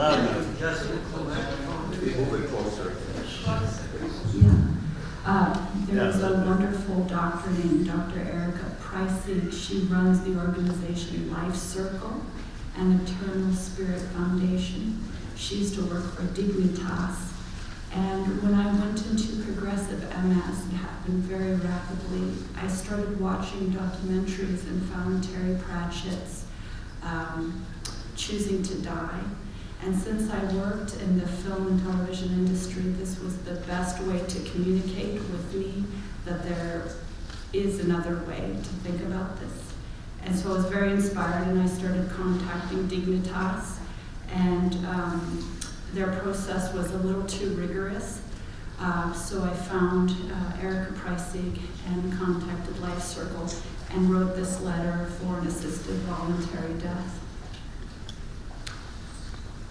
loud enough. Move it closer. There's a wonderful doctor named Dr. Erica Pricey. She runs the organization Life Circle and Eternal Spirit Foundation. She used to work for Dignitas. And when I went into progressive MS, it happened very rapidly. I started watching documentaries and found Terry Pratchett's Choosing to Die. And since I worked in the film and television industry, this was the best way to communicate with me that there is another way to think about this. And so I was very inspired, and I started contacting Dignitas, and their process was a little too rigorous. So I found Erica Pricey and contacted Life Circle and wrote this letter for an assisted voluntary death.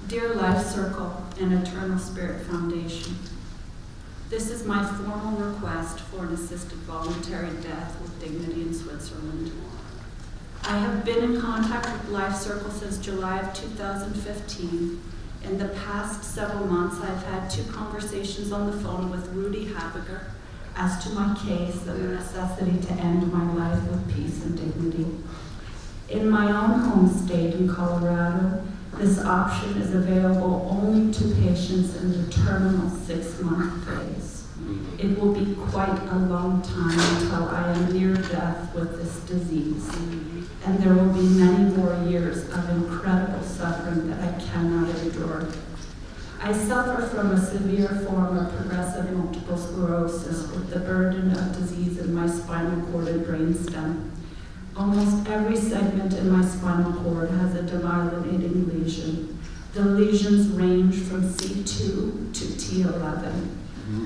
Dear Life Circle and Eternal Spirit Foundation, this is my formal request for an assisted voluntary death with dignity in Switzerland. I have been in contact with Life Circle since July of 2015. In the past several months, I've had 2 conversations on the phone with Rudy Habiger as to my case and the necessity to end my life with peace and dignity. In my own home state in Colorado, this option is available only to patients in the terminal 6-month phase. It will be quite a long time until I am near death with this disease, and there will be many more years of incredible suffering that I cannot endure. I suffer from a severe form of progressive multiple sclerosis with the burden of disease in my spinal cord and brainstem. Almost every segment in my spinal cord has a demyelinating lesion. The lesions range from C2 to T11.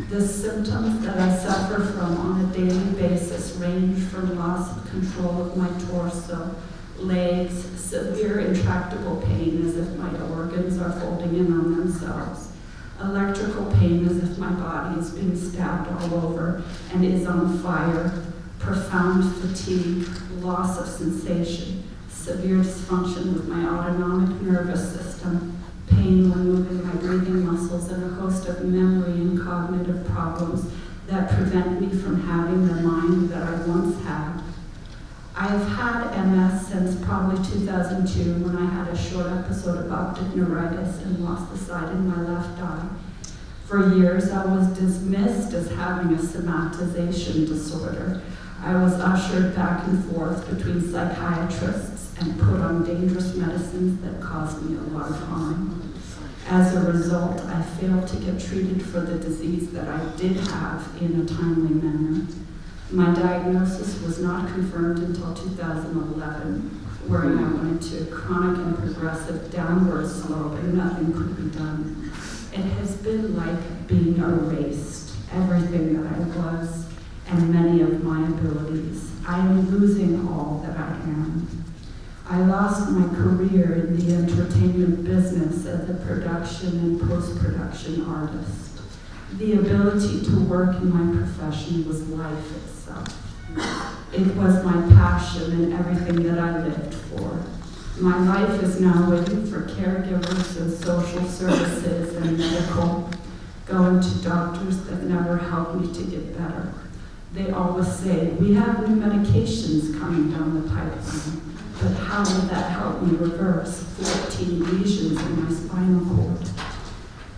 The symptoms that I suffer from on a daily basis range from loss of control of my torso, legs, severe intractable pain as if my organs are folding in on themselves, electrical pain as if my body is being stabbed all over and is on fire, profound fatigue, loss of sensation, severe dysfunction with my autonomic nervous system, pain when moving my breathing muscles, and a host of memory and cognitive problems that prevent me from having the mind that I once had. I have had MS since probably 2002 when I had a short episode of optic neuritis and lost the sight in my left eye. For years, I was dismissed as having a somatization disorder. I was ushered back and forth between psychiatrists and put on dangerous medicines that caused me a lot of harm. As a result, I failed to get treated for the disease that I did have in a timely manner. My diagnosis was not confirmed until 2011, where I went into a chronic and progressive downward slope and nothing could be done. It has been like being erased, everything that I was, and many of my abilities. I am losing all that I am. I lost my career in the entertainment business as a production and post-production artist. The ability to work in my profession was life itself. It was my passion and everything that I lived for. My life is now waiting for caregivers and social services and medical, going to doctors that never help me to get better. They always say, we have new medications coming down the pipeline, but how will that help me reverse 14 lesions in my spinal cord?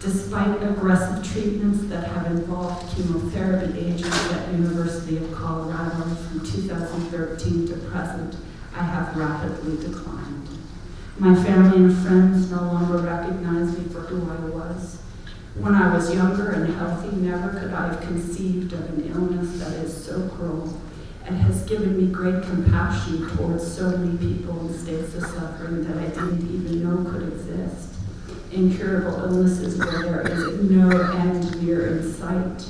Despite aggressive treatments that have involved chemotherapy agents at University of Colorado from 2013 to present, I have rapidly declined. My family and friends no longer recognize me for who I was. When I was younger and healthy, never could I have conceived of an illness that is so cruel and has given me great compassion towards so many people in states of suffering that I didn't even know could exist. Incurable illnesses where there is no end near in sight.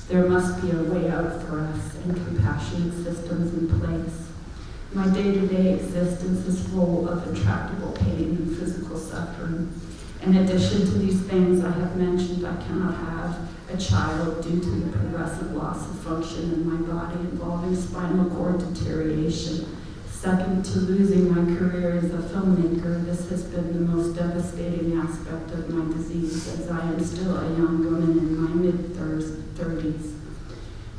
There must be a way out for us and compassionate systems in place. My day-to-day existence is full of intractable pain and physical suffering. In addition to these things I have mentioned, I cannot have a child due to the progressive loss of function in my body involving spinal cord deterioration, Second to losing my career as a filmmaker, this has been the most devastating aspect of my disease, as I am still a young woman in my mid-30s.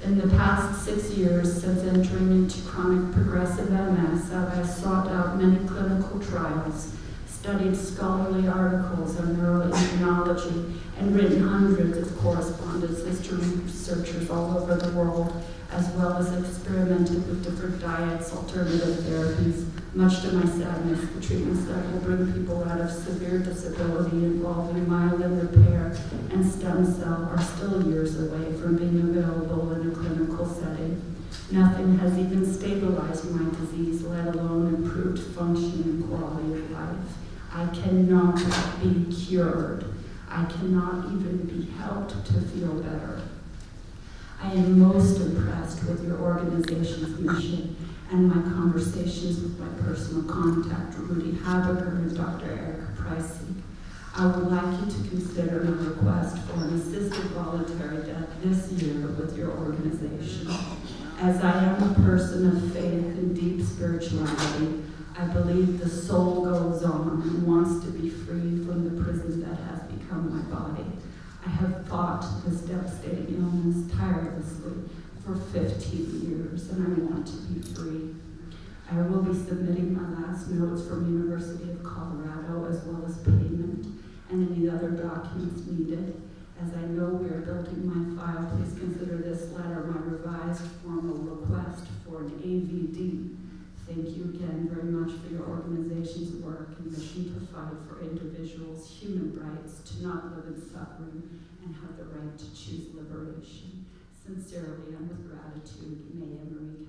In the past 6 years since entering into chronic progressive MS, I have sought out many clinical trials, studied scholarly articles on neuroimmunology, and written hundreds of correspondences to researchers all over the world, as well as experimented with different diets, alternative therapies. Much to my sadness, the treatments that will bring people out of severe disability involving myelin repair and stem cell are still years away from being available in a clinical setting. Nothing has even stabilized my disease, let alone improved function and quality of life. I cannot be cured. I cannot even be helped to feel better. I am most impressed with your organization's mission and my conversations with my personal contact, Rudy Haberger and Dr. Erica Pricey. I would like you to consider a request for an assisted voluntary death this year with your organization. As I am a person of faith and deep spirituality, I believe the soul goes on and wants to be free from the prison that has become my body. I have fought this devastating illness tirelessly for 15 years, and I want to be free. I will be submitting my last notes from University of Colorado, as well as payment and any other documents needed. As I know we are building my file, please consider this letter my revised formal request for an AVD. Thank you again very much for your organization's work and mission to fight for individuals' human rights to not live in suffering and have the right to choose liberation. Sincerely and with gratitude, Maia Calloway.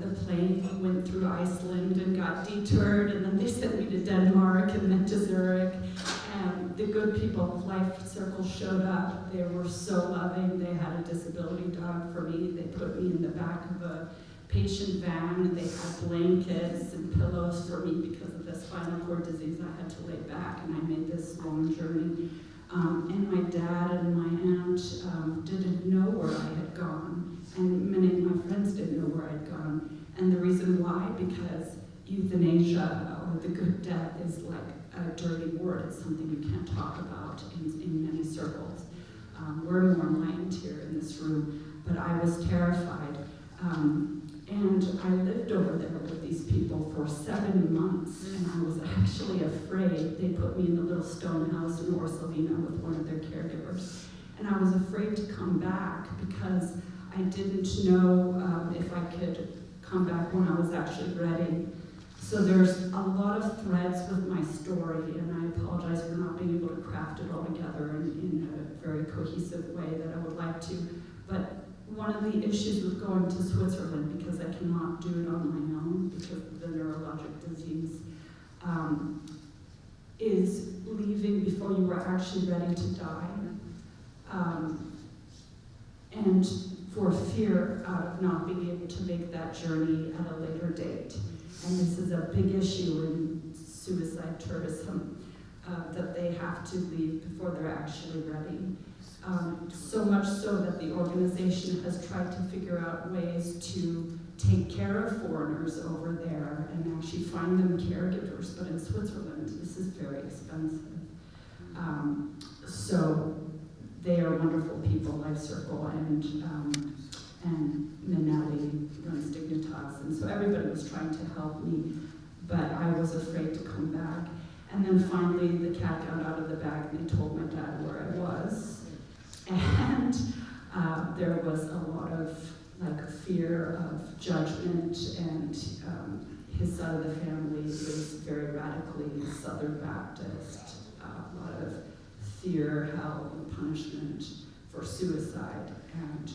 The plane went through Iceland and got detoured, and then they sent me to Denmark and then to Zurich. And the good people of Life Circle showed up. They were so loving. They had a disability dog for me. They put me in the back of a patient van. They had blankets and pillows for me because of the spinal cord disease. I had to lay back, and I made this long journey. And my dad and my aunt didn't know where I had gone, and many of my friends didn't know where I'd gone. And the reason why, because euthanasia or the good death is like a dirty word. It's something you can't talk about in many circles. We're more enlightened here in this room, but I was terrified. And I lived over there with these people for 7 months, and I was actually afraid. They put me in a little stone house in Orsolino with one of their caregivers, and I was afraid to come back because I didn't know if I could come back when I was actually ready. So there's a lot of threads with my story, and I apologize for not being able to craft it all together in a very cohesive way that I would like to. But one of the issues with going to Switzerland, because I cannot do it on my own because of the neurologic disease, is leaving before you were actually ready to die. And for fear of not being able to make that journey at a later date. And this is a big issue in suicide tourism, that they have to leave before they're actually ready. So much so that the organization has tried to figure out ways to take care of foreigners over there and actually find them caregivers. But in Switzerland, this is very expensive. So they are wonderful people, Life Circle and Minelli runs Dignitas. And so everybody was trying to help me, but I was afraid to come back. And then finally, the cat got out of the bag and they told my dad where I was. And there was a lot of fear of judgment, and his side of the family was very radically Southern Baptist, a lot of fear, hell, and punishment for suicide and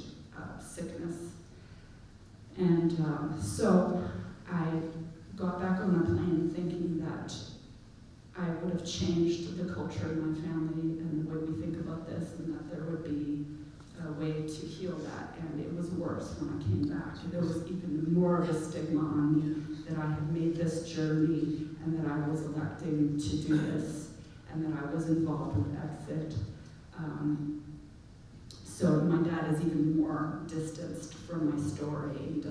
sickness. And so I got back on the plane thinking that I would have changed the culture in my family and the way we think about this, and that there would be a way to heal that. And it was worse when I came back. There was even more of a stigma on me that I had made this journey and that I was electing to do this. and that I was involved with Exit. So my dad is even more distanced from my story.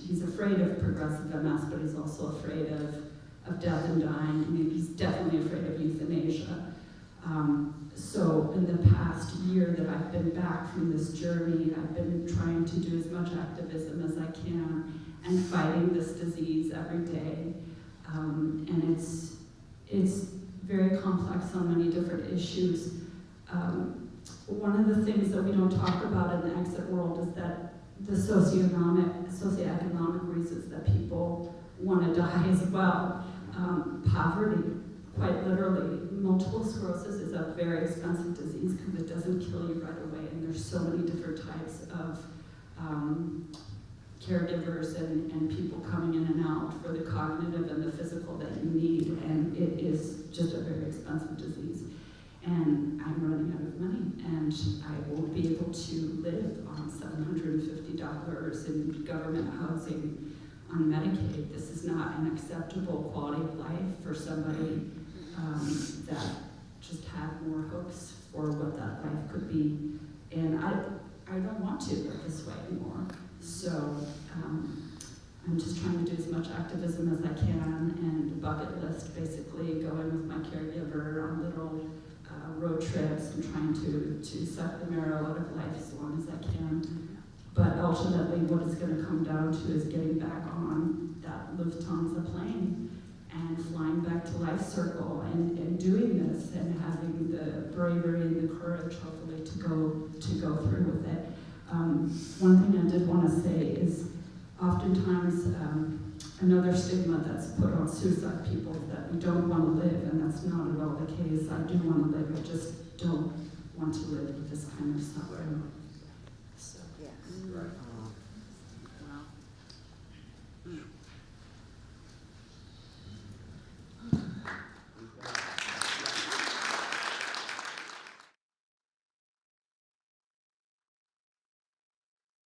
He's afraid of progressive MS, but he's also afraid of death and dying. I mean, he's definitely afraid of euthanasia. So in the past year that I've been back from this journey, I've been trying to do as much activism as I can and fighting this disease every day. And it's very complex on many different issues. One of the things that we don't talk about in the Exit world is that the socioeconomic reasons that people want to die as well. Poverty, quite literally. Multiple sclerosis is a very expensive disease because it doesn't kill you right away, and there's so many different types of caregivers and people coming in and out for the cognitive and the physical that you need, and it is just a very expensive disease. And I'm running out of money, and I won't be able to live on $750 in government housing on Medicaid. This is not an acceptable quality of life for somebody that just had more hopes for what that life could be. And I don't want to live this way anymore. So I'm just trying to do as much activism as I can, and bucket list, basically going with my caregiver on little road trips and trying to suck the marrow out of life as long as I can. But ultimately what it's going to come down to is getting back on that Lufthansa plane and flying back to Life Circle and doing this and having the bravery and the courage, hopefully, to go through with it. One thing I did want to say is oftentimes another stigma that's put on suicide people is that we don't want to live, and that's not at all the case. I do want to live, I just don't want to live with this kind of suffering. So. Yes. Right.